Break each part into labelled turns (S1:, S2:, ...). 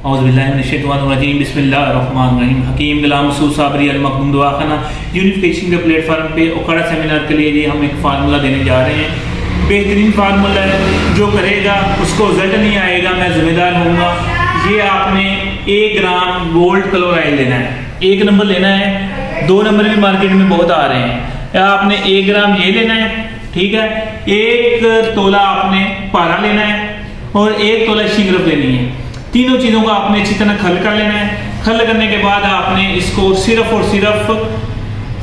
S1: औज़ुबिल्लाहि बिस्मिल्लाहिर्रहमानिर्रहीम। हकीम गुलाम मसूद साबरी अल मखदूम दवाखाना यूनिफिकेशन के प्लेटफॉर्म पे ओकाड़ा सेमिनार के लिए हम एक फार्मूला देने जा रहे हैं। बेहतरीन फार्मूला है, जो करेगा उसको रिजल्ट नहीं आएगा, मैं जिम्मेदार होऊंगा। ये आपने 1 ग्राम गोल्ड क्लोराइड लेना है, 1 नंबर लेना है। 2 नंबर भी मार्केट में बहुत आ रहे हैं। आपने 1 ग्राम ये लेना है, ठीक है। 1 तोला आपने पारा लेना है और 1 तोला शिंगरफ लेनी है। तीनों चीज़ों को आपने अच्छी तरह खल कर लेना है। खल करने के बाद आपने इसको सिर्फ और सिर्फ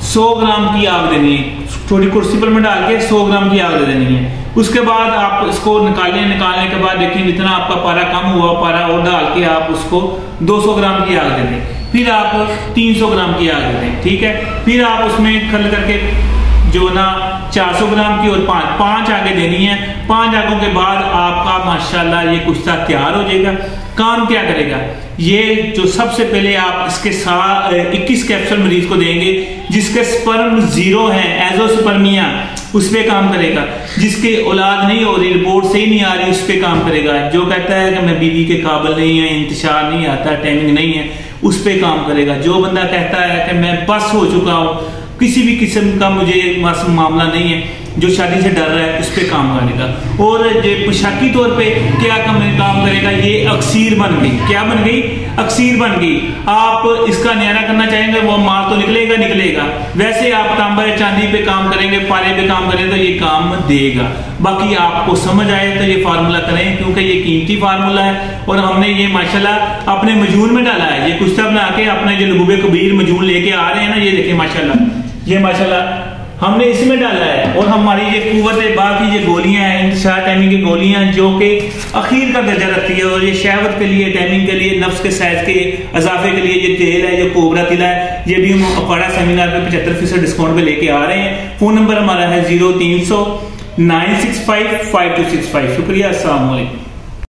S1: 100 ग्राम की आग देनी है। छोटी कुर्सी पर में डाल के 100 ग्राम की आग दे देनी है। उसके बाद आप इसको निकालने के बाद देखिए जितना आपका पारा कम हुआ, पारा और डाल के आप उसको 200 ग्राम की आग दे दें। फिर आप 300 ग्राम की आग दे दें, ठीक है। फिर आप उसमें खल करके जो ना 400 ग्राम की और 5 आगे देनी है। 5 आगों के बाद आपका माशाल्लाह ये कुश्ता तैयार हो जाएगा। काम क्या करेगा ये, जो सबसे पहले आप इसके साथ 21 कैप्सूल मरीज को देंगे जिसके स्पर्म 0 है, एजोस्पर्मिया, उस पर काम करेगा। जिसके औलाद नहीं हो रही, रिपोर्ट सही नहीं आ रही, उस पर काम करेगा। जो कहता है कि मैं बीवी के काबिल नहीं है, इंतशार नहीं आता, टाइमिंग नहीं है, उस पर काम करेगा। जो बंदा कहता है कि मैं बस हो चुका हूँ, किसी भी किस्म का मुझे मामला नहीं है, जो शादी से डर रहा है, उस पर काम करेगा। और ये पोशाकी तौर पे क्या काम करेगा, ये अक्सीर बन गई। क्या बन गई? अक्सीर बन गई। आप इसका न्यारा करना चाहेंगे, वो माल तो निकलेगा। वैसे आप तांबा या चांदी पे काम करेंगे, पारे पे काम करेंगे तो ये काम देगा। बाकी आपको समझ आए तो ये फार्मूला करें, क्योंकि ये कीमती फार्मूला है और हमने ये माशाल्लाह अपने मजून में डाला है। ये कुश्ता बना के अपने जो लबूबे कबीर मजून लेके आ रहे हैं ना, ये देखिए माशाल्लाह, ये माशाल्लाह हमने इसमें डाला है। और हमारी ये कुव्वत बाकी ये गोलियां हैं, इंतशार टाइमिंग की गोलियां, जो कि अखीर का दर्जा रखती है। और ये शहवत के लिए, टाइमिंग के लिए, नफ्स के साइज के इजाफे के लिए ये तेल है, जो कोबरा तिला है, ये भी हम ओकाड़ा सेमिनार पे 75% डिस्काउंट पे लेके आ रहे हैं। फोन नंबर हमारा है 0300 965 5265। शुक्रिया, अस्सलाम वालेकुम।